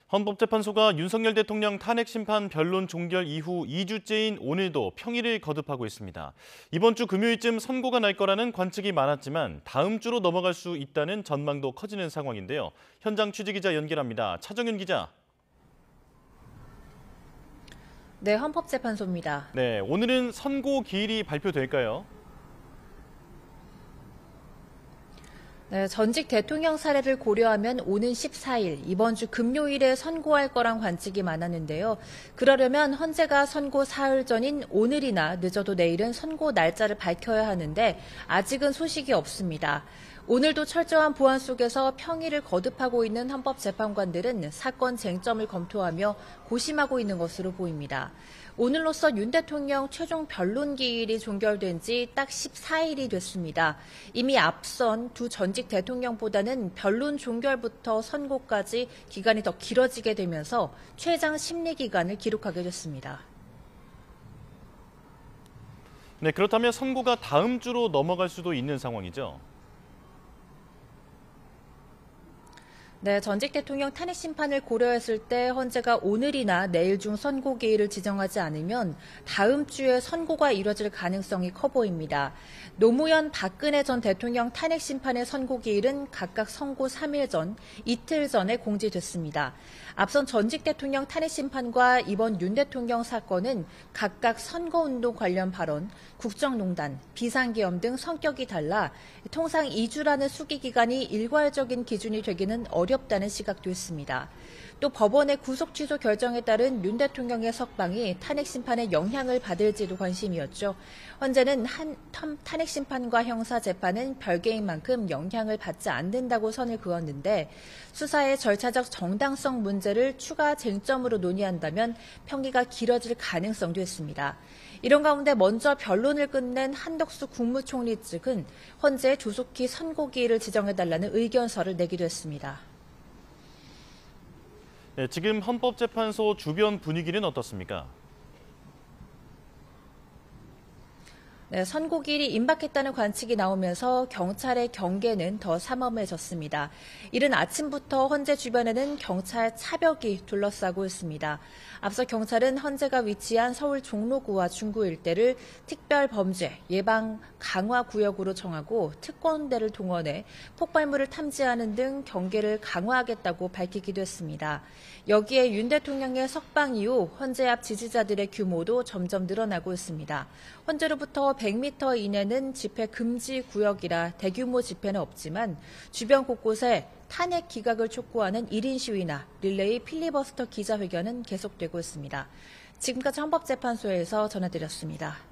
헌법재판소가 윤석열 대통령 탄핵 심판 변론 종결 이후 2주째인 오늘도 평일을 거듭하고 있습니다. 이번 주 금요일쯤 선고가 날 거라는 관측이 많았지만 다음 주로 넘어갈 수 있다는 전망도 커지는 상황인데요. 현장 취재기자 연결합니다. 차정윤 기자. 네, 헌법재판소입니다. 네, 오늘은 선고 기일이 발표될까요? 네, 전직 대통령 사례를 고려하면 오는 14일, 이번 주 금요일에 선고할 거란 관측이 많았는데요. 그러려면 헌재가 선고 사흘 전인 오늘이나 늦어도 내일은 선고 날짜를 밝혀야 하는데 아직은 소식이 없습니다. 오늘도 철저한 보안 속에서 평일을 거듭하고 있는 헌법재판관들은 사건 쟁점을 검토하며 고심하고 있는 것으로 보입니다. 오늘로써 윤 대통령 최종 변론 기일이 종결된 지 딱 14일이 됐습니다. 이미 앞선 두 전직 대통령보다는 변론 종결부터 선고까지 기간이 더 길어지게 되면서 최장 심리 기간을 기록하게 됐습니다. 네, 그렇다면 선고가 다음 주로 넘어갈 수도 있는 상황이죠? 네, 전직 대통령 탄핵 심판을 고려했을 때 헌재가 오늘이나 내일 중 선고 기일을 지정하지 않으면 다음 주에 선고가 이뤄질 가능성이 커 보입니다. 노무현, 박근혜 전 대통령 탄핵 심판의 선고 기일은 각각 선고 3일 전, 이틀 전에 공지됐습니다. 앞선 전직 대통령 탄핵 심판과 이번 윤 대통령 사건은 각각 선거운동 관련 발언, 국정농단, 비상계엄 등 성격이 달라 통상 2주라는 수기 기간이 일괄적인 기준이 되기는 어렵다는 시각도 있습니다. 또 법원의 구속 취소 결정에 따른 윤 대통령의 석방이 탄핵 심판에 영향을 받을지도 관심이었죠. 헌재는 탄핵 심판과 형사 재판은 별개인 만큼 영향을 받지 않는다고 선을 그었는데 수사의 절차적 정당성 문제를 추가 쟁점으로 논의한다면 평기가 길어질 가능성도 있습니다. 이런 가운데 먼저 변론을 끝낸 한덕수 국무총리 측은 헌재에 조속히 선고 기일을 지정해달라는 의견서를 내기도 했습니다. 네, 지금 헌법재판소 주변 분위기는 어떻습니까? 네, 선고기일이 임박했다는 관측이 나오면서 경찰의 경계는 더 삼엄해졌습니다. 이른 아침부터 헌재 주변에는 경찰 차벽이 둘러싸고 있습니다. 앞서 경찰은 헌재가 위치한 서울 종로구와 중구 일대를 특별범죄 예방 강화 구역으로 정하고 특공대를 동원해 폭발물을 탐지하는 등 경계를 강화하겠다고 밝히기도 했습니다. 여기에 윤 대통령의 석방 이후 헌재 앞 지지자들의 규모도 점점 늘어나고 있습니다. 헌재로부터 100m 이내는 집회 금지 구역이라 대규모 집회는 없지만 주변 곳곳에 탄핵 기각을 촉구하는 1인 시위나 릴레이 필리버스터 기자회견은 계속되고 있습니다. 지금까지 헌법재판소에서 전해드렸습니다.